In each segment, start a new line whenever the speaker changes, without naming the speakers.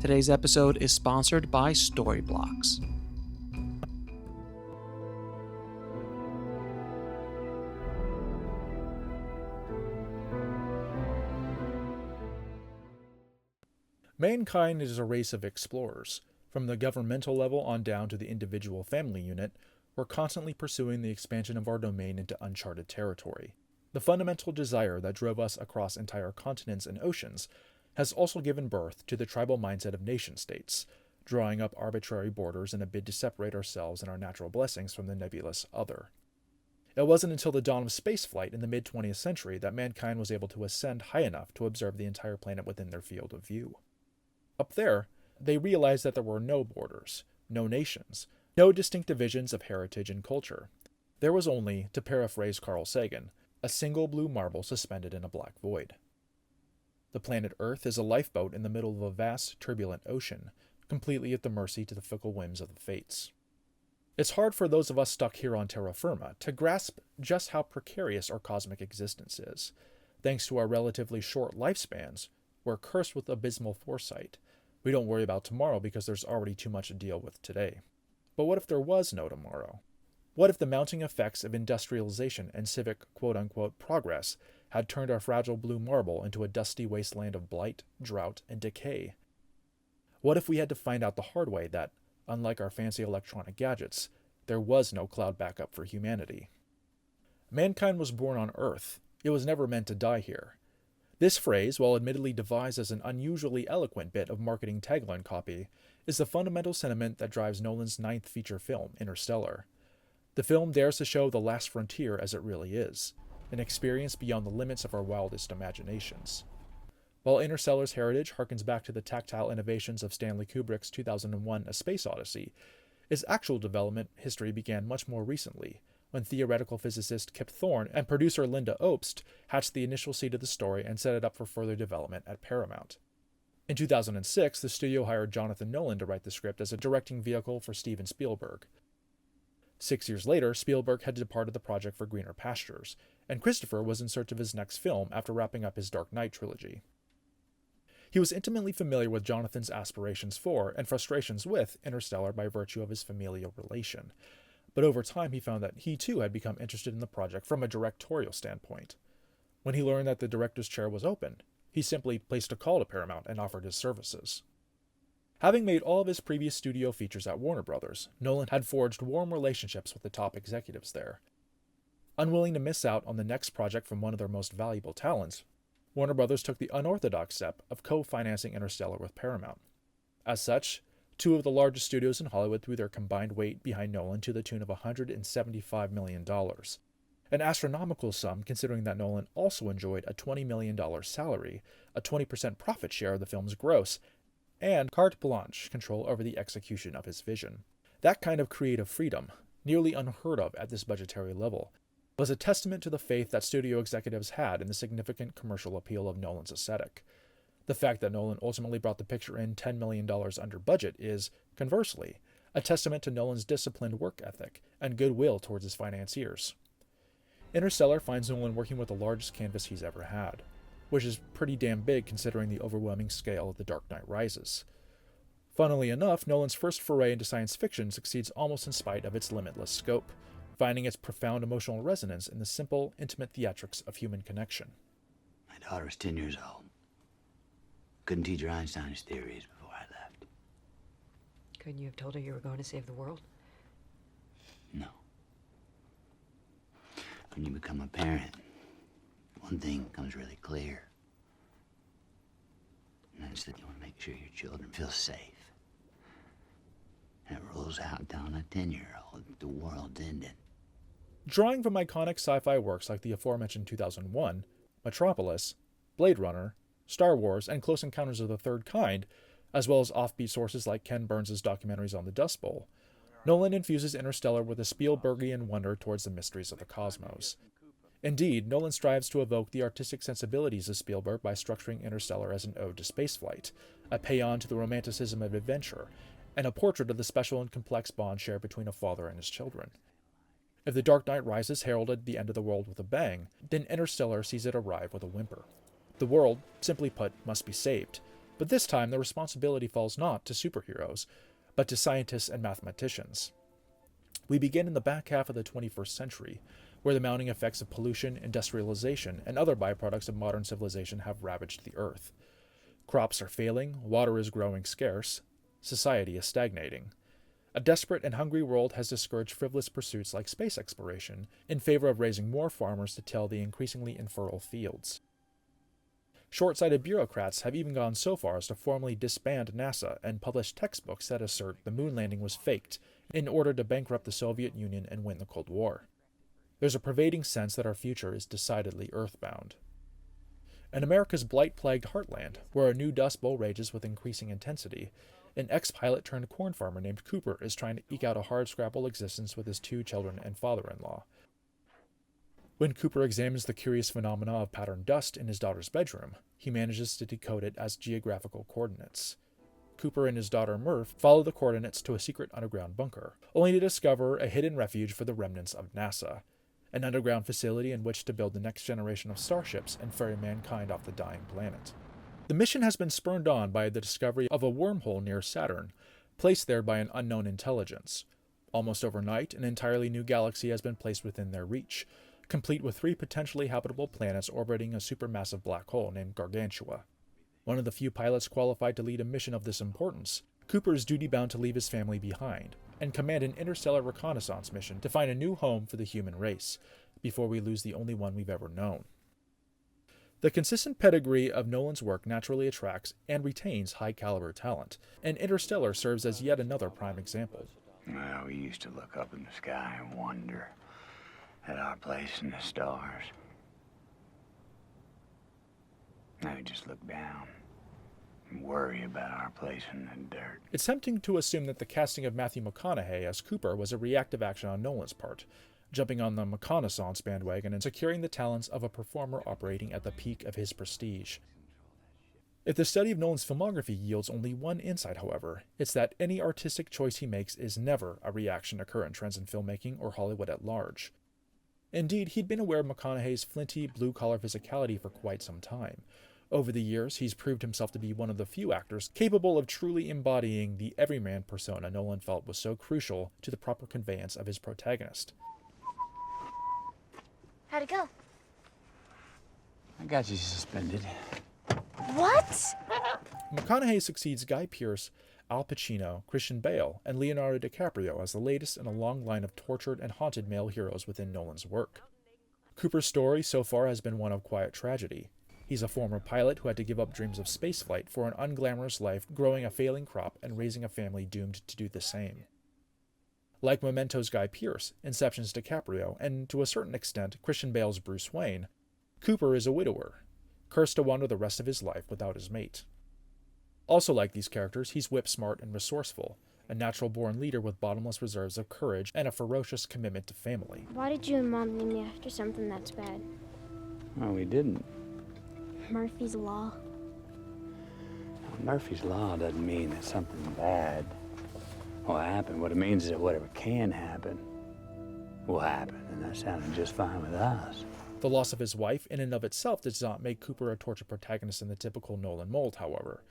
Today's episode is sponsored by Storyblocks.
Mankind is a race of explorers. From the governmental level on down to the individual family unit, we're constantly pursuing the expansion of our domain into uncharted territory. The fundamental desire that drove us across entire continents and oceans has also given birth to the tribal mindset of nation-states, drawing up arbitrary borders in a bid to separate ourselves and our natural blessings from the nebulous other. It wasn't until the dawn of spaceflight in the mid-20th century that mankind was able to ascend high enough to observe the entire planet within their field of view. Up there, they realized that there were no borders, no nations, no distinct divisions of heritage and culture. There was only, to paraphrase Carl Sagan, a single blue marble suspended in a black void. The planet Earth is a lifeboat in the middle of a vast, turbulent ocean, completely at the mercy to the fickle whims of the fates. It's hard for those of us stuck here on terra firma to grasp just how precarious our cosmic existence is. Thanks to our relatively short lifespans, we're cursed with abysmal foresight. We don't worry about tomorrow because there's already too much to deal with today. But what if there was no tomorrow? What if the mounting effects of industrialization and civic quote-unquote progress had turned our fragile blue marble into a dusty wasteland of blight, drought, and decay? What if we had to find out the hard way that, unlike our fancy electronic gadgets, there was no cloud backup for humanity? Mankind was born on Earth. It was never meant to die here. This phrase, while admittedly devised as an unusually eloquent bit of marketing tagline copy, is the fundamental sentiment that drives Nolan's ninth feature film, Interstellar. The film dares to show the last frontier as it really is, an experience beyond the limits of our wildest imaginations. While Interstellar's heritage harkens back to the tactile innovations of Stanley Kubrick's 2001 A Space Odyssey, its actual development history began much more recently, when theoretical physicist Kip Thorne and producer Linda Obst hatched the initial seed of the story and set it up for further development at Paramount. In 2006, the studio hired Jonathan Nolan to write the script as a directing vehicle for Steven Spielberg. 6 years later, Spielberg had departed the project for greener pastures, and Christopher was in search of his next film after wrapping up his Dark Knight trilogy. He was intimately familiar with Jonathan's aspirations for, and frustrations with, Interstellar by virtue of his familial relation. But over time he found that he too had become interested in the project from a directorial standpoint. When he learned that the director's chair was open, he simply placed a call to Paramount and offered his services. Having made all of his previous studio features at Warner Brothers, Nolan had forged warm relationships with the top executives there. Unwilling to miss out on the next project from one of their most valuable talents, Warner Brothers took the unorthodox step of co-financing Interstellar with Paramount. As such, two of the largest studios in Hollywood threw their combined weight behind Nolan to the tune of $175 million. An astronomical sum considering that Nolan also enjoyed a $20 million salary, a 20% profit share of the film's gross, and carte blanche control over the execution of his vision. That kind of creative freedom, nearly unheard of at this budgetary level, was a testament to the faith that studio executives had in the significant commercial appeal of Nolan's aesthetic. The fact that Nolan ultimately brought the picture in $10 million under budget is, conversely, a testament to Nolan's disciplined work ethic and goodwill towards his financiers. Interstellar finds Nolan working with the largest canvas he's ever had, which is pretty damn big considering the overwhelming scale of The Dark Knight Rises. Funnily enough, Nolan's first foray into science fiction succeeds almost in spite of its limitless scope, finding its profound emotional resonance in the simple, intimate theatrics of human connection.
My daughter was 10 years old. Couldn't teach her Einstein's theories before I left.
Couldn't you have told her you were going to save the world?
No. When you become a parent, one thing becomes really clear. And that's that you want to make sure your children feel safe. And it rolls out down a 10-year-old. The world's ending.
Drawing from iconic sci-fi works like the aforementioned 2001, Metropolis, Blade Runner, Star Wars, and Close Encounters of the Third Kind, as well as offbeat sources like Ken Burns' documentaries on the Dust Bowl, Nolan infuses Interstellar with a Spielbergian wonder towards the mysteries of the cosmos. Indeed, Nolan strives to evoke the artistic sensibilities of Spielberg by structuring Interstellar as an ode to spaceflight, a paean to the romanticism of adventure, and a portrait of the special and complex bond shared between a father and his children. If The Dark Knight Rises heralded the end of the world with a bang, then Interstellar sees it arrive with a whimper. The world, simply put, must be saved, But this time, the responsibility falls not to superheroes, but to scientists and mathematicians. We begin in the back half of the 21st century, where the mounting effects of pollution, industrialization, and other byproducts of modern civilization have ravaged the Earth. Crops are failing, water is growing scarce, society is stagnating. A desperate and hungry world has discouraged frivolous pursuits like space exploration in favor of raising more farmers to till the increasingly infertile fields. Short-sighted bureaucrats have even gone so far as to formally disband NASA and publish textbooks that assert the moon landing was faked in order to bankrupt the Soviet Union and win the Cold War. There's a pervading sense that our future is decidedly earthbound. In America's blight-plagued heartland, where a new Dust Bowl rages with increasing intensity, an ex-pilot turned corn farmer named Cooper is trying to eke out a hardscrabble existence with his 2 children and father-in-law. When Cooper examines the curious phenomena of patterned dust in his daughter's bedroom, he manages to decode it as geographical coordinates. Cooper and his daughter Murph follow the coordinates to a secret underground bunker, only to discover a hidden refuge for the remnants of NASA, an underground facility in which to build the next generation of starships and ferry mankind off the dying planet. The mission has been spurred on by the discovery of a wormhole near Saturn, placed there by an unknown intelligence. Almost overnight, an entirely new galaxy has been placed within their reach, complete with 3 potentially habitable planets orbiting a supermassive black hole named Gargantua. One of the few pilots qualified to lead a mission of this importance, Cooper is duty-bound to leave his family behind, and command an interstellar reconnaissance mission to find a new home for the human race, before we lose the only one we've ever known. The consistent pedigree of Nolan's work naturally attracts and retains high-caliber talent, and Interstellar serves as yet another prime example.
Well, we used to look up in the sky and wonder at our place in the stars. Now we just look down and worry about our place in the dirt.
It's tempting to assume that the casting of Matthew McConaughey as Cooper was a reactive action on Nolan's part, jumping on the reconnaissance bandwagon and securing the talents of a performer operating at the peak of his prestige. If the study of Nolan's filmography yields only one insight, however, it's that any artistic choice he makes is never a reaction to current trends in filmmaking or Hollywood at large. Indeed, he'd been aware of McConaughey's flinty, blue-collar physicality for quite some time. Over the years, he's proved himself to be one of the few actors capable of truly embodying the everyman persona Nolan felt was so crucial to the proper conveyance of his protagonist.
How'd it go?
I got you suspended.
What?
McConaughey succeeds Guy Pearce, Al Pacino, Christian Bale, and Leonardo DiCaprio as the latest in a long line of tortured and haunted male heroes within Nolan's work. Cooper's story so far has been one of quiet tragedy. He's a former pilot who had to give up dreams of spaceflight for an unglamorous life, growing a failing crop and raising a family doomed to do the same. Like Memento's Guy Pearce, Inception's DiCaprio, and to a certain extent Christian Bale's Bruce Wayne, Cooper is a widower, cursed to wander the rest of his life without his mate. Also like these characters, he's whip-smart and resourceful, a natural-born leader with bottomless reserves of courage and a ferocious commitment to family.
Why did you and Mom name me after something that's bad?
Well, we didn't.
Murphy's Law.
Murphy's Law doesn't mean that something bad will happen. What it means is that whatever can happen will happen, and that sounded just fine with us.
The loss of his wife in and of itself does not make Cooper a tortured protagonist in the typical Nolan mold, however.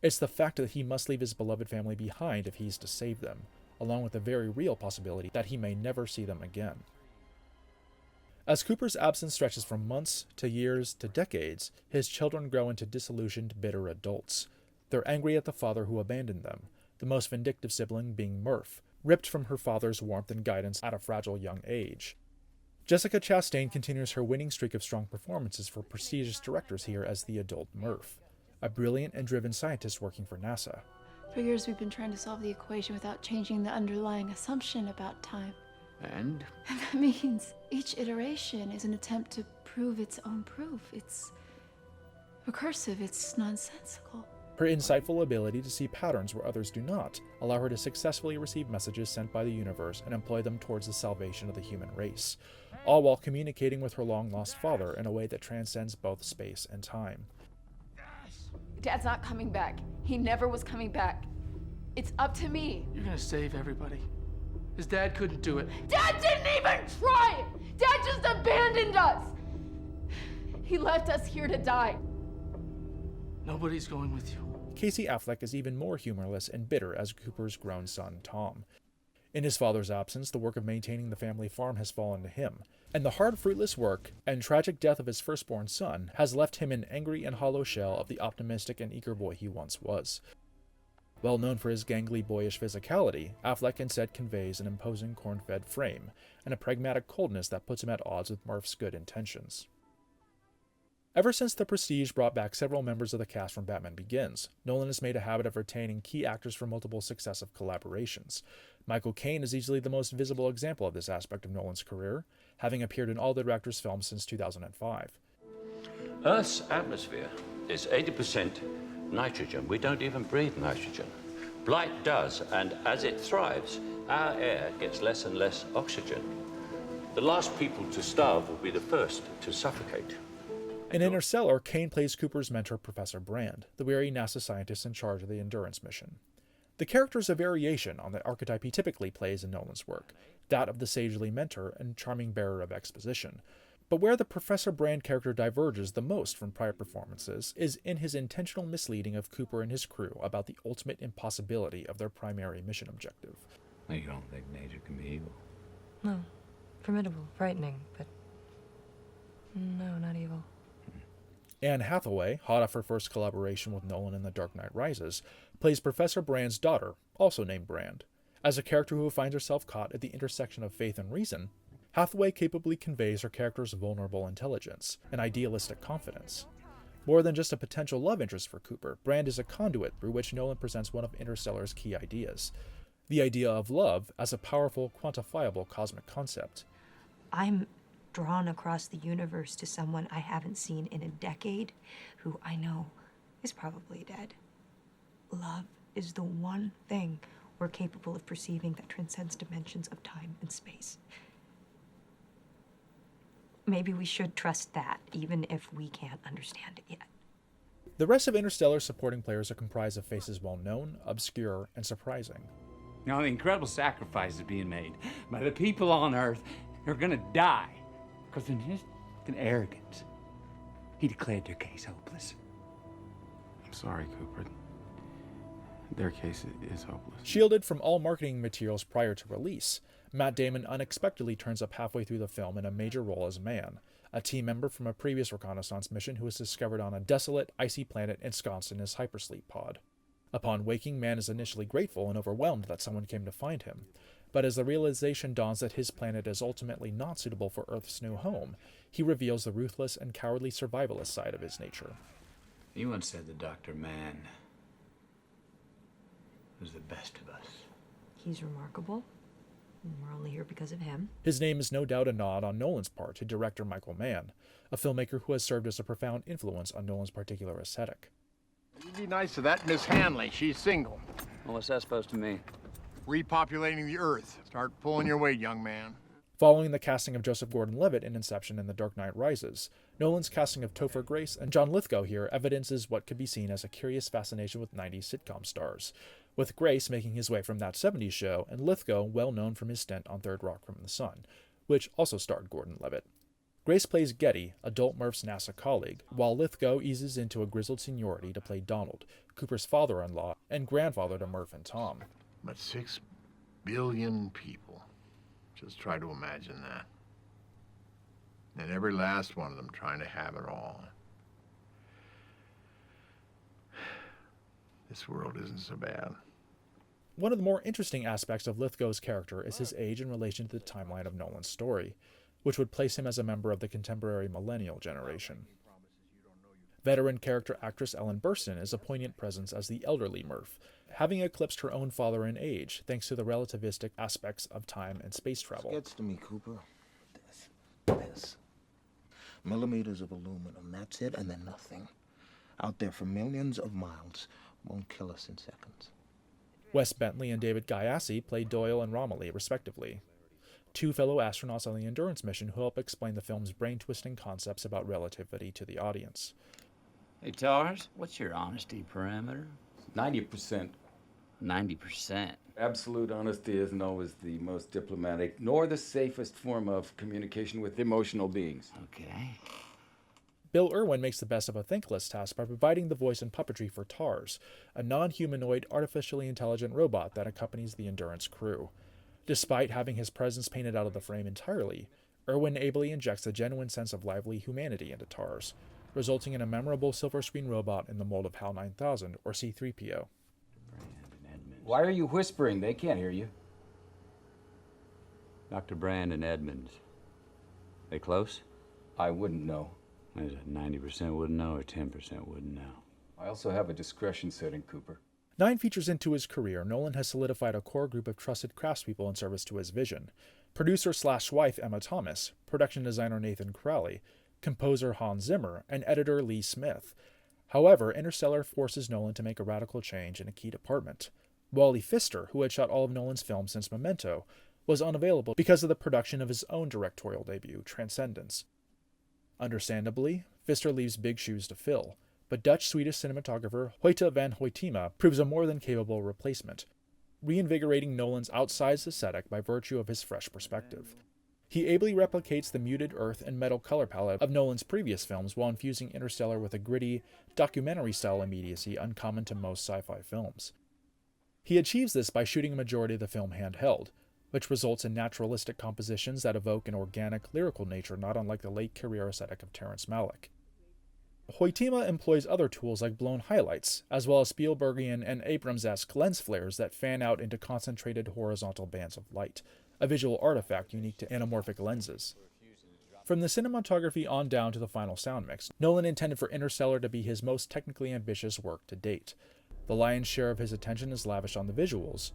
It's the fact that he must leave his beloved family behind if he's to save them, along with the very real possibility that he may never see them again. As Cooper's absence stretches from months to years to decades, his children grow into disillusioned, bitter adults. They're angry at the father who abandoned them, the most vindictive sibling being Murph, ripped from her father's warmth and guidance at a fragile young age. Jessica Chastain continues her winning streak of strong performances for prestigious directors here as the adult Murph, a brilliant and driven scientist working for NASA.
For years we've been trying to solve the equation without changing the underlying assumption about time.
And?
And that means each iteration is an attempt to prove its own proof. It's recursive, it's nonsensical.
Her insightful ability to see patterns where others do not allow her to successfully receive messages sent by the universe and employ them towards the salvation of the human race, all while communicating with her long-lost father in a way that transcends both space and time.
Dad's not coming back. He never was coming back. It's up to me.
You're gonna save everybody. His dad couldn't do it.
Dad didn't even try! Dad just abandoned us! He left us here to die.
Nobody's going with you.
Casey Affleck is even more humorless and bitter as Cooper's grown son, Tom. In his father's absence, the work of maintaining the family farm has fallen to him, and the hard, fruitless work and tragic death of his firstborn son has left him an angry and hollow shell of the optimistic and eager boy he once was. Well known for his gangly, boyish physicality, Affleck instead conveys an imposing corn-fed frame and a pragmatic coldness that puts him at odds with Murph's good intentions. Ever since The Prestige brought back several members of the cast from Batman Begins, Nolan has made a habit of retaining key actors for multiple successive collaborations. Michael Caine is easily the most visible example of this aspect of Nolan's career, having appeared in all the director's films since 2005.
Earth's atmosphere is 80% nitrogen. We don't even breathe nitrogen. Blight does, and as it thrives, our air gets less and less oxygen. The last people to starve will be the first to suffocate.
In Interstellar, Caine plays Cooper's mentor, Professor Brand, the weary NASA scientist in charge of the Endurance mission. The character is a variation on the archetype he typically plays in Nolan's work, that of the sagely mentor and charming bearer of exposition. But where the Professor Brand character diverges the most from prior performances is in his intentional misleading of Cooper and his crew about the ultimate impossibility of their primary mission objective.
You don't think nature can be evil?
No. Formidable, frightening, but no, not evil.
Anne Hathaway, hot off her first collaboration with Nolan in The Dark Knight Rises, plays Professor Brand's daughter, also named Brand. As a character who finds herself caught at the intersection of faith and reason, Hathaway capably conveys her character's vulnerable intelligence and idealistic confidence. More than just a potential love interest for Cooper, Brand is a conduit through which Nolan presents one of Interstellar's key ideas: the idea of love as a powerful, quantifiable cosmic concept.
I'm drawn across the universe to someone I haven't seen in a decade, who I know is probably dead. Love is the one thing we're capable of perceiving that transcends dimensions of time and space. Maybe we should trust that, even if we can't understand it yet.
The rest of Interstellar's supporting players are comprised of faces well known, obscure, and surprising.
Now, the incredible sacrifices being made by the people on Earth who are gonna die because in his arrogance, he declared their case hopeless.
I'm sorry, Cooper. Their case is hopeless.
Shielded from all marketing materials prior to release, Matt Damon unexpectedly turns up halfway through the film in a major role as Man, a team member from a previous reconnaissance mission who is discovered on a desolate, icy planet ensconced in his hypersleep pod. Upon waking, Man is initially grateful and overwhelmed that someone came to find him, but as the realization dawns that his planet is ultimately not suitable for Earth's new home, he reveals the ruthless and cowardly survivalist side of his nature.
You once said that Dr. Man was the best of us.
He's remarkable. And we're only here because of him.
His name is no doubt a nod on Nolan's part to director Michael Mann, a filmmaker who has served as a profound influence on Nolan's particular aesthetic.
You be nice to that Miss Hanley. She's single.
Well, what's that supposed to mean?
Repopulating the Earth. Start pulling your weight, young man.
Following the casting of Joseph Gordon-Levitt in Inception and The Dark Knight Rises, Nolan's casting of Topher Grace and John Lithgow here evidences what could be seen as a curious fascination with 90s sitcom stars, with Grace making his way from That 70s Show and Lithgow well known from his stint on Third Rock from the Sun, which also starred Gordon-Levitt. Grace plays Getty, adult Murph's NASA colleague, while Lithgow eases into a grizzled seniority to play Donald, Cooper's father-in-law and grandfather to Murph and Tom.
But 6 billion people. Just try to imagine that. And every last one of them trying to have it all. This world isn't so bad.
One of the more interesting aspects of Lithgow's character is his age in relation to the timeline of Nolan's story, which would place him as a member of the contemporary millennial generation. Veteran character actress Ellen Burstyn is a poignant presence as the elderly Murph, having eclipsed her own father in age thanks to the relativistic aspects of time and space travel.
Gets to me, Cooper. This. Millimeters of aluminum, that's it, and then nothing. Out there for millions of miles, won't kill us in seconds.
Wes Bentley and David Gaiassi play Doyle and Romilly, respectively, 2 fellow astronauts on the Endurance mission who help explain the film's brain-twisting concepts about relativity to the audience.
Hey, Tars, what's your honesty parameter?
90%.
90%.
Absolute honesty isn't always the most diplomatic, nor the safest form of communication with emotional beings.
Okay.
Bill Irwin makes the best of a thankless task by providing the voice and puppetry for TARS, a non-humanoid, artificially intelligent robot that accompanies the Endurance crew. Despite having his presence painted out of the frame entirely, Irwin ably injects a genuine sense of lively humanity into TARS, resulting in a memorable silver screen robot in the mold of HAL 9000, or C-3PO.
Why are you whispering? They can't hear you.
Dr. Brandon Edmonds. They close?
I wouldn't know.
Is it 90% wouldn't know or 10% wouldn't know?
I also have a discretion setting, Cooper.
9 features into his career, Nolan has solidified a core group of trusted craftspeople in service to his vision. Producer/wife Emma Thomas, production designer Nathan Crowley, composer Hans Zimmer, and editor Lee Smith. However, Interstellar forces Nolan to make a radical change in a key department. Wally Pfister, who had shot all of Nolan's films since Memento, was unavailable because of the production of his own directorial debut, Transcendence. Understandably, Pfister leaves big shoes to fill, but Dutch-Swedish cinematographer Hoyte van Hoytema proves a more than capable replacement, reinvigorating Nolan's outsized aesthetic by virtue of his fresh perspective. He ably replicates the muted earth and metal color palette of Nolan's previous films while infusing Interstellar with a gritty, documentary-style immediacy uncommon to most sci-fi films. He achieves this by shooting a majority of the film handheld, which results in naturalistic compositions that evoke an organic, lyrical nature not unlike the late-career aesthetic of Terrence Malick. Hoytema employs other tools like blown highlights, as well as Spielbergian and Abrams-esque lens flares that fan out into concentrated horizontal bands of light, a visual artifact unique to anamorphic lenses. From the cinematography on down to the final sound mix, Nolan intended for Interstellar to be his most technically ambitious work to date. The lion's share of his attention is lavished on the visuals,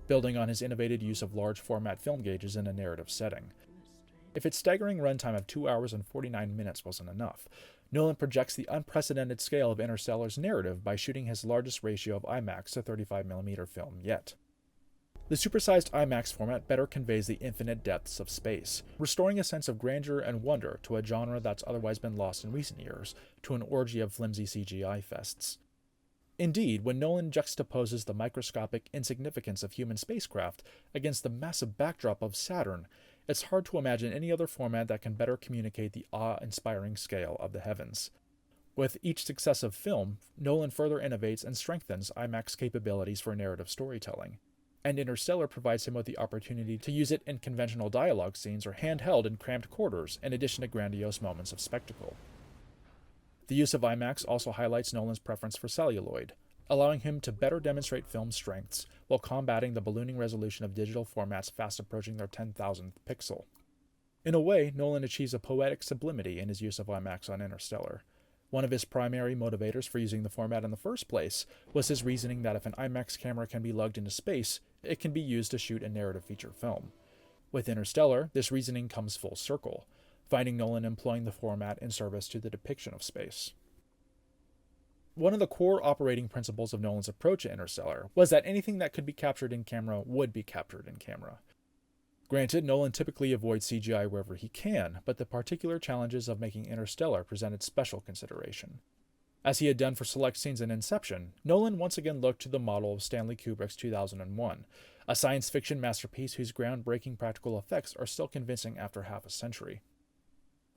building on his innovative use of large-format film gauges in a narrative setting. If its staggering runtime of 2 hours and 49 minutes wasn't enough, Nolan projects the unprecedented scale of Interstellar's narrative by shooting his largest ratio of IMAX to 35mm film yet. The supersized IMAX format better conveys the infinite depths of space, restoring a sense of grandeur and wonder to a genre that's otherwise been lost in recent years to an orgy of flimsy CGI fests. Indeed, when Nolan juxtaposes the microscopic insignificance of human spacecraft against the massive backdrop of Saturn, it's hard to imagine any other format that can better communicate the awe-inspiring scale of the heavens. With each successive film, Nolan further innovates and strengthens IMAX capabilities for narrative storytelling, and Interstellar provides him with the opportunity to use it in conventional dialogue scenes or handheld in cramped quarters, in addition to grandiose moments of spectacle. The use of IMAX also highlights Nolan's preference for celluloid, allowing him to better demonstrate film strengths while combating the ballooning resolution of digital formats fast approaching their 10,000th pixel. In a way, Nolan achieves a poetic sublimity in his use of IMAX on Interstellar. One of his primary motivators for using the format in the first place was his reasoning that if an IMAX camera can be lugged into space, it can be used to shoot a narrative feature film. With Interstellar, this reasoning comes full circle, finding Nolan employing the format in service to the depiction of space. One of the core operating principles of Nolan's approach to Interstellar was that anything that could be captured in camera would be captured in camera. Granted, Nolan typically avoids CGI wherever he can, but the particular challenges of making Interstellar presented special consideration. As he had done for select scenes in Inception, Nolan once again looked to the model of Stanley Kubrick's 2001, a science fiction masterpiece whose groundbreaking practical effects are still convincing after half a century.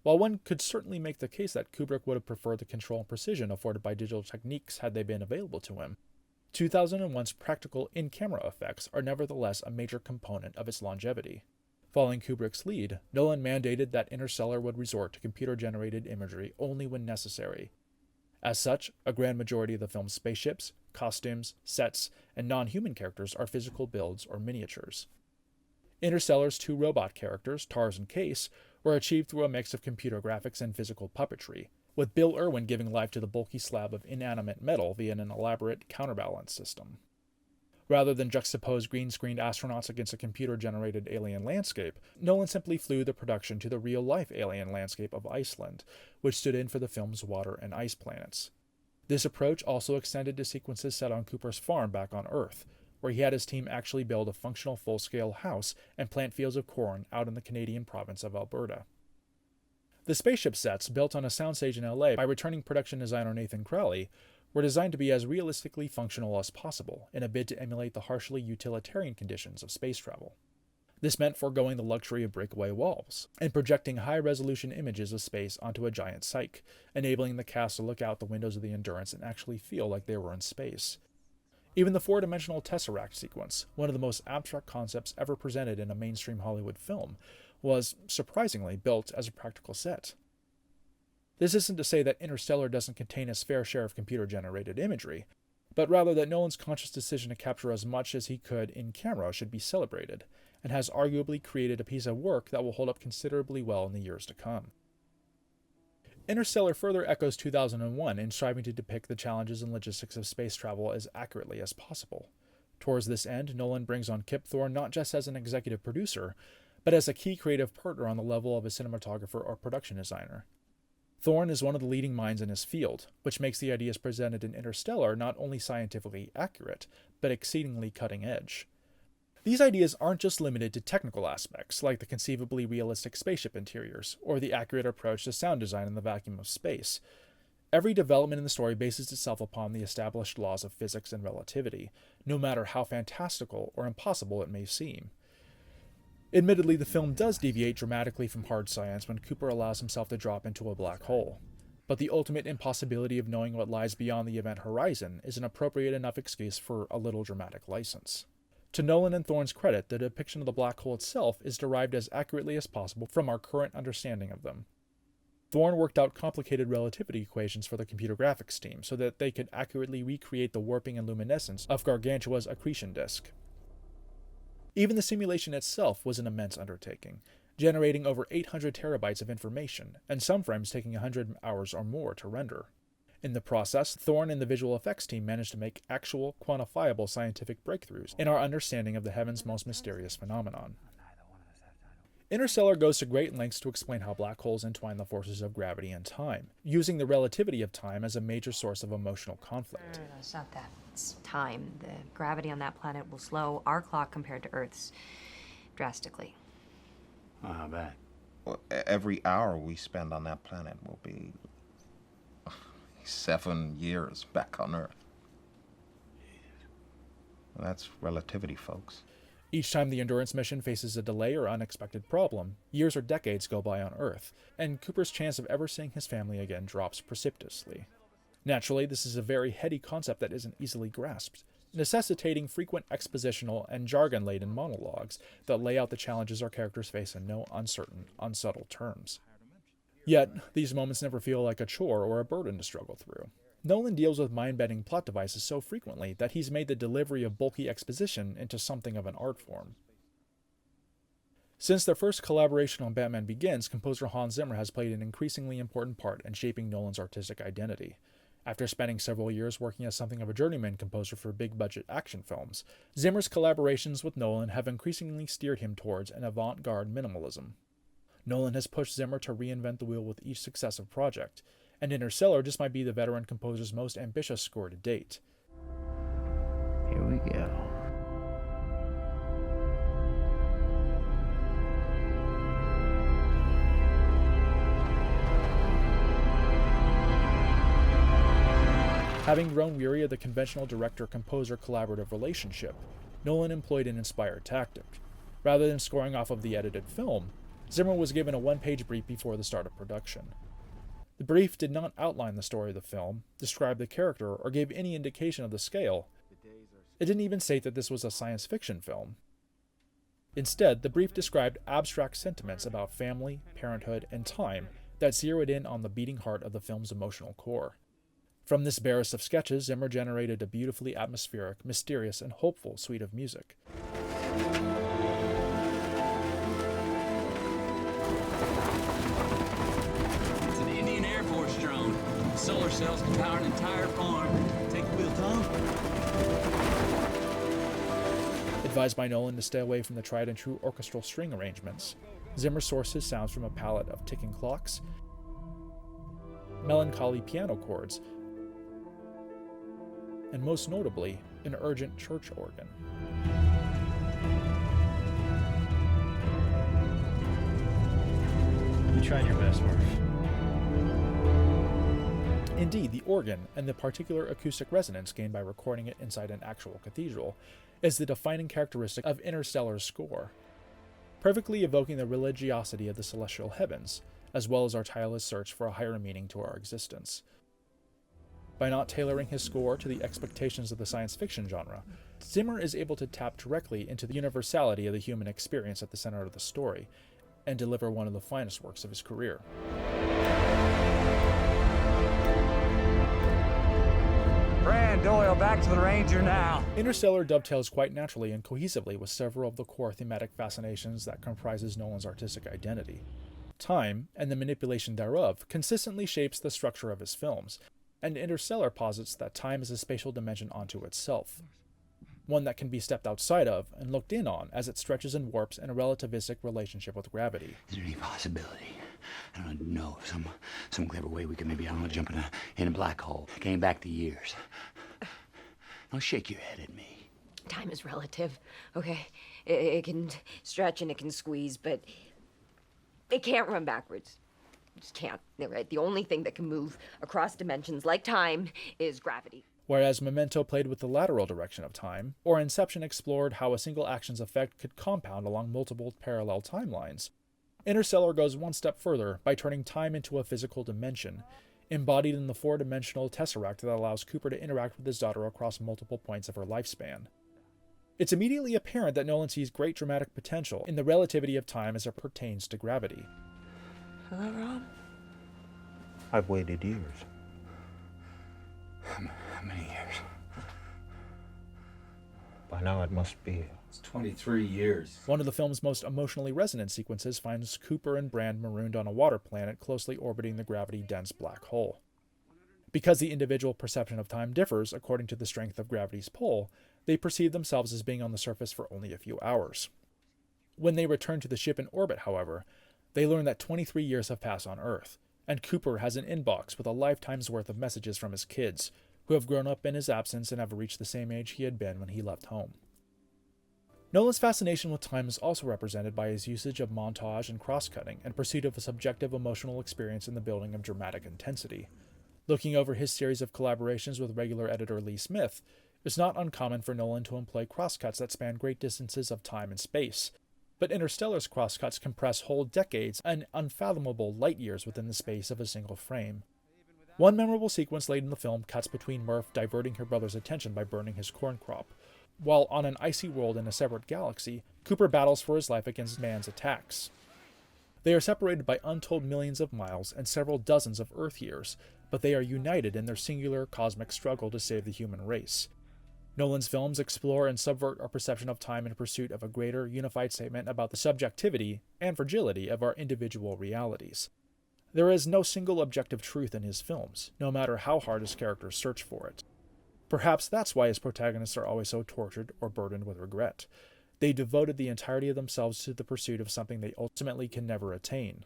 While one could certainly make the case that Kubrick would have preferred the control and precision afforded by digital techniques had they been available to him, 2001's practical in-camera effects are nevertheless a major component of its longevity. Following Kubrick's lead, Nolan mandated that Interstellar would resort to computer-generated imagery only when necessary. As such, a grand majority of the film's spaceships, costumes, sets, and non-human characters are physical builds or miniatures. Interstellar's 2 robot characters, TARS and Caine, were achieved through a mix of computer graphics and physical puppetry, with Bill Irwin giving life to the bulky slab of inanimate metal via an elaborate counterbalance system. Rather than juxtapose green-screened astronauts against a computer-generated alien landscape, Nolan simply flew the production to the real-life alien landscape of Iceland, which stood in for the film's water and ice planets. This approach also extended to sequences set on Cooper's farm back on Earth, where he had his team actually build a functional full-scale house and plant fields of corn out in the Canadian province of Alberta. The spaceship sets, built on a soundstage in LA by returning production designer Nathan Crowley, were designed to be as realistically functional as possible in a bid to emulate the harshly utilitarian conditions of space travel. This meant foregoing the luxury of breakaway walls, and projecting high-resolution images of space onto a giant cyc, enabling the cast to look out the windows of the Endurance and actually feel like they were in space. Even the four-dimensional tesseract sequence, one of the most abstract concepts ever presented in a mainstream Hollywood film, was, surprisingly, built as a practical set. This isn't to say that Interstellar doesn't contain its fair share of computer-generated imagery, but rather that Nolan's conscious decision to capture as much as he could in camera should be celebrated, and has arguably created a piece of work that will hold up considerably well in the years to come. Interstellar further echoes 2001 in striving to depict the challenges and logistics of space travel as accurately as possible. Towards this end, Nolan brings on Kip Thorne not just as an executive producer, but as a key creative partner on the level of a cinematographer or production designer. Thorne is one of the leading minds in his field, which makes the ideas presented in Interstellar not only scientifically accurate, but exceedingly cutting-edge. These ideas aren't just limited to technical aspects, like the conceivably realistic spaceship interiors, or the accurate approach to sound design in the vacuum of space. Every development in the story bases itself upon the established laws of physics and relativity, no matter how fantastical or impossible it may seem. Admittedly, the film does deviate dramatically from hard science when Cooper allows himself to drop into a black hole, but the ultimate impossibility of knowing what lies beyond the event horizon is an appropriate enough excuse for a little dramatic license. To Nolan and Thorne's credit, the depiction of the black hole itself is derived as accurately as possible from our current understanding of them. Thorne worked out complicated relativity equations for the computer graphics team so that they could accurately recreate the warping and luminescence of Gargantua's accretion disk. Even the simulation itself was an immense undertaking, generating over 800 terabytes of information, and some frames taking 100 hours or more to render. In the process, Thorne and the visual effects team managed to make actual, quantifiable scientific breakthroughs in our understanding of the heaven's most mysterious phenomenon. Interstellar goes to great lengths to explain how black holes entwine the forces of gravity and time, using the relativity of time as a major source of emotional conflict.
No, it's not that. It's time. The gravity on that planet will slow our clock compared to Earth's drastically.
I bet.
Well, every hour we spend on that planet will be 7 years back on Earth. Well, that's relativity, folks.
Each time the Endurance mission faces a delay or unexpected problem, years or decades go by on Earth, and Cooper's chance of ever seeing his family again drops precipitously. Naturally, this is a very heady concept that isn't easily grasped, necessitating frequent expositional and jargon-laden monologues that lay out the challenges our characters face in no uncertain, unsubtle terms. Yet, these moments never feel like a chore or a burden to struggle through. Nolan deals with mind-bending plot devices so frequently that he's made the delivery of bulky exposition into something of an art form. Since their first collaboration on Batman Begins, composer Hans Zimmer has played an increasingly important part in shaping Nolan's artistic identity. After spending several years working as something of a journeyman composer for big-budget action films, Zimmer's collaborations with Nolan have increasingly steered him towards an avant-garde minimalism. Nolan has pushed Zimmer to reinvent the wheel with each successive project, and Interstellar just might be the veteran composer's most ambitious score to date.
Here we go.
Having grown weary of the conventional director-composer collaborative relationship, Nolan employed an inspired tactic. Rather than scoring off of the edited film, Zimmer was given a one-page brief before the start of production. The brief did not outline the story of the film, describe the character, or give any indication of the scale. It didn't even state that this was a science fiction film. Instead, the brief described abstract sentiments about family, parenthood, and time that zeroed in on the beating heart of the film's emotional core. From this barest of sketches, Zimmer generated a beautifully atmospheric, mysterious, and hopeful suite of music.
It's an Indian Air Force drone. Solar cells can power an entire farm. Take the wheel, Tom.
Advised by Nolan to stay away from the tried-and-true orchestral string arrangements, Zimmer sourced his sounds from a palette of ticking clocks, melancholy piano chords, and most notably, an urgent church organ.
You tried your best, Murph.
Indeed, the organ, and the particular acoustic resonance gained by recording it inside an actual cathedral, is the defining characteristic of Interstellar's score. perfectly evoking the religiosity of the celestial heavens, as well as our tireless search for a higher meaning to our existence. By not tailoring his score to the expectations of the science fiction genre, Zimmer is able to tap directly into the universality of the human experience at the center of the story, and deliver one of the finest works of his career.
Brand Doyle, back to the Ranger now.
Interstellar dovetails quite naturally and cohesively with several of the core thematic fascinations that comprises Nolan's artistic identity. Time, and the manipulation thereof, consistently shapes the structure of his films, and Interstellar posits that time is a spatial dimension unto itself, one that can be stepped outside of and looked in on as it stretches and warps in a relativistic relationship with gravity.
Is there any possibility? I don't know, some clever way we could maybe, jump in a black hole. Came back the years. Don't shake your head at me.
Time is relative, okay? It can stretch and it can squeeze, but it can't run backwards. It just can't, right? The only thing that can move across dimensions like time is gravity.
Whereas Memento played with the lateral direction of time, or Inception explored how a single action's effect could compound along multiple parallel timelines, Interstellar goes one step further by turning time into a physical dimension, embodied in the four-dimensional tesseract that allows Cooper to interact with his daughter across multiple points of her lifespan. It's immediately apparent that Nolan sees great dramatic potential in the relativity of time as it pertains to gravity.
Hello, Rob?
I've waited years.
How many years?
By now it must be.
It's 23 years.
One of the film's most emotionally resonant sequences finds Cooper and Brand marooned on a water planet closely orbiting the gravity-dense black hole. Because the individual perception of time differs according to the strength of gravity's pull, they perceive themselves as being on the surface for only a few hours. When they return to the ship in orbit, however, they learn that 23 years have passed on Earth, and Cooper has an inbox with a lifetime's worth of messages from his kids, who have grown up in his absence and have reached the same age he had been when he left home. Nolan's fascination with time is also represented by his usage of montage and cross-cutting and pursuit of a subjective emotional experience in the building of dramatic intensity. Looking over his series of collaborations with regular editor Lee Smith, it's not uncommon for Nolan to employ crosscuts that span great distances of time and space, but Interstellar's crosscuts compress whole decades and unfathomable light years within the space of a single frame. One memorable sequence late in the film cuts between Murph diverting her brother's attention by burning his corn crop, while on an icy world in a separate galaxy, Cooper battles for his life against man's attacks. They are separated by untold millions of miles and several dozens of Earth years, but they are united in their singular cosmic struggle to save the human race. Nolan's films explore and subvert our perception of time in pursuit of a greater, unified statement about the subjectivity and fragility of our individual realities. There is no single objective truth in his films, no matter how hard his characters search for it. Perhaps that's why his protagonists are always so tortured or burdened with regret. They devoted the entirety of themselves to the pursuit of something they ultimately can never attain.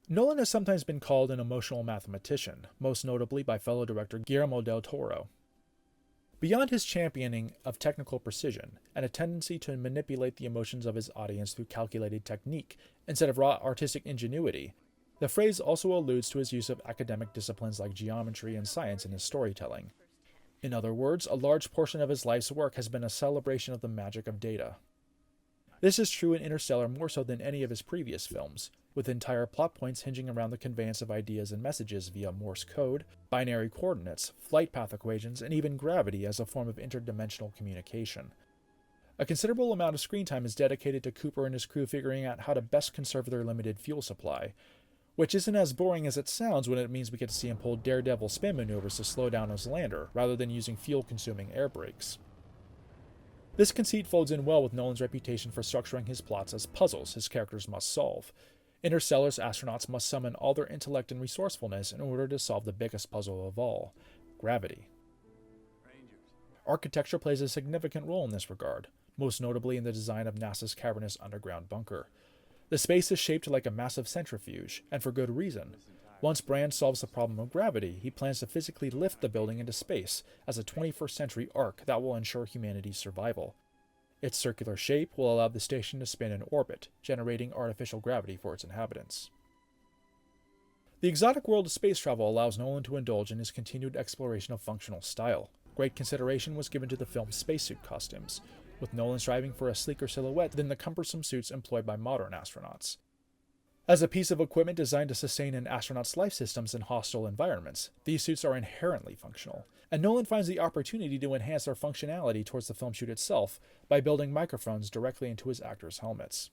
Nolan has sometimes been called an emotional mathematician, most notably by fellow director Guillermo del Toro. Beyond his championing of technical precision and a tendency to manipulate the emotions of his audience through calculated technique instead of raw artistic ingenuity, the phrase also alludes to his use of academic disciplines like geometry and science in his storytelling. In other words, a large portion of his life's work has been a celebration of the magic of data. This is true in Interstellar more so than any of his previous films, with entire plot points hinging around the conveyance of ideas and messages via Morse code, binary coordinates, flight path equations, and even gravity as a form of interdimensional communication. A considerable amount of screen time is dedicated to Cooper and his crew figuring out how to best conserve their limited fuel supply, which isn't as boring as it sounds when it means we get to see him pull daredevil spin maneuvers to slow down his lander, rather than using fuel-consuming air brakes. This conceit folds in well with Nolan's reputation for structuring his plots as puzzles his characters must solve. Interstellar's astronauts must summon all their intellect and resourcefulness in order to solve the biggest puzzle of all, gravity. Architecture plays a significant role in this regard, most notably in the design of NASA's cavernous underground bunker. The space is shaped like a massive centrifuge, and for good reason. Once Brand solves the problem of gravity, he plans to physically lift the building into space as a 21st century ark that will ensure humanity's survival. Its circular shape will allow the station to spin in orbit, generating artificial gravity for its inhabitants. The exotic world of space travel allows Nolan to indulge in his continued exploration of functional style. Great consideration was given to the film's Spacesuit Costumes, with Nolan striving for a sleeker silhouette than the cumbersome suits employed by modern astronauts. As a piece of equipment designed to sustain an astronaut's life systems in hostile environments, these suits are inherently functional, and Nolan finds the opportunity to enhance their functionality towards the film shoot itself by building microphones directly into his actors' helmets.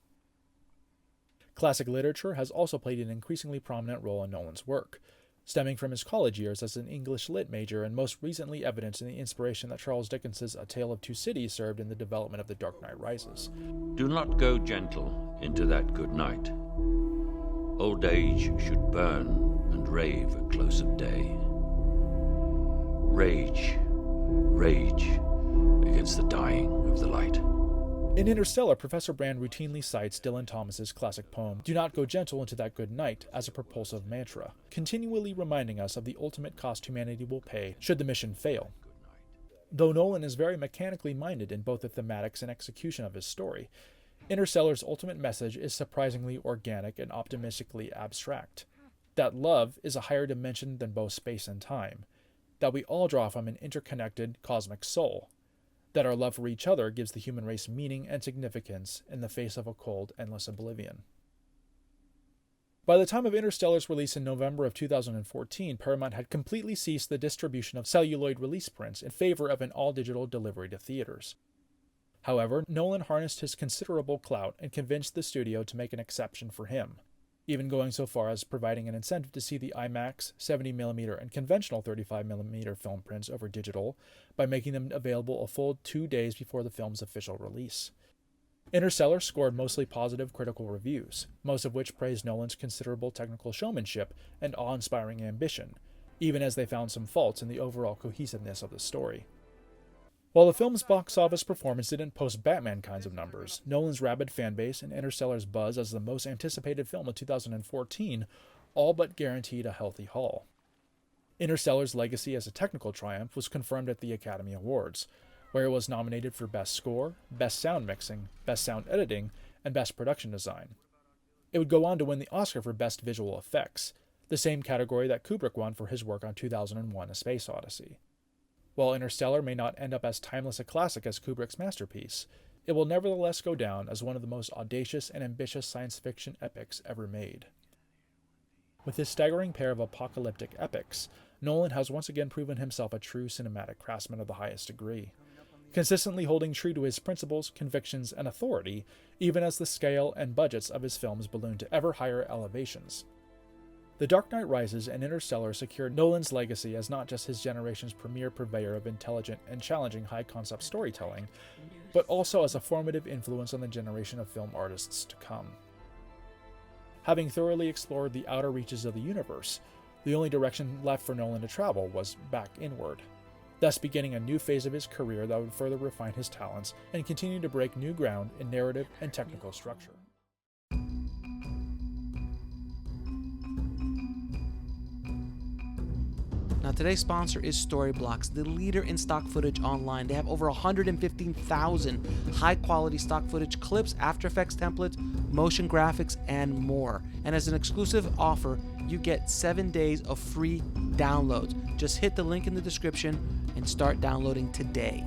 Classic literature has also played an increasingly prominent role in Nolan's work, stemming from his college years as an English lit major and most recently evidenced in the inspiration that Charles Dickens's A Tale of Two Cities served in the development of The Dark Knight Rises.
Do not go gentle into that good night. Old age should burn and rave at close of day. Rage, rage against the dying of the light.
In Interstellar, Professor Brand routinely cites Dylan Thomas's classic poem, "Do not go gentle into that good night," as a propulsive mantra, continually reminding us of the ultimate cost humanity will pay should the mission fail. Though Nolan is very mechanically minded in both the thematics and execution of his story, Interstellar's ultimate message is surprisingly organic and optimistically abstract. That love is a higher dimension than both space and time. That we all draw from an interconnected cosmic soul. That our love for each other gives the human race meaning and significance in the face of a cold, endless oblivion. By the time of Interstellar's release in November of 2014, Paramount had completely ceased the distribution of celluloid release prints in favor of an all-digital delivery to theaters. However, Nolan harnessed his considerable clout and convinced the studio to make an exception for him, even going so far as providing an incentive to see the IMAX, 70mm, and conventional 35mm film prints over digital by making them available a full 2 days before the film's official release. Interstellar scored mostly positive critical reviews, most of which praised Nolan's considerable technical showmanship and awe-inspiring ambition, even as they found some faults in the overall cohesiveness of the story. While the film's box office performance didn't post Batman kinds of numbers, Nolan's rabid fanbase and Interstellar's buzz as the most anticipated film of 2014 all but guaranteed a healthy haul. Interstellar's legacy as a technical triumph was confirmed at the Academy Awards, where it was nominated for Best Score, Best Sound Mixing, Best Sound Editing, and Best Production Design. It would go on to win the Oscar for Best Visual Effects, the same category that Kubrick won for his work on 2001: A Space Odyssey. While Interstellar may not end up as timeless a classic as Kubrick's masterpiece, it will nevertheless go down as one of the most audacious and ambitious science fiction epics ever made. With his staggering pair of apocalyptic epics, Nolan has once again proven himself a true cinematic craftsman of the highest degree, consistently holding true to his principles, convictions, and authority, even as the scale and budgets of his films balloon to ever higher elevations. The Dark Knight Rises and Interstellar secured Nolan's legacy as not just his generation's premier purveyor of intelligent and challenging high-concept storytelling, but also as a formative influence on the generation of film artists to come. Having thoroughly explored the outer reaches of the universe, the only direction left for Nolan to travel was back inward, thus beginning a new phase of his career that would further refine his talents and continue to break new ground in narrative and technical structure.
Now, today's sponsor is Storyblocks, the leader in stock footage online. They have over 115,000 high-quality stock footage clips, After Effects templates, motion graphics, and more. And as an exclusive offer, you get 7 days of free downloads. Just hit the link in the description and start downloading today.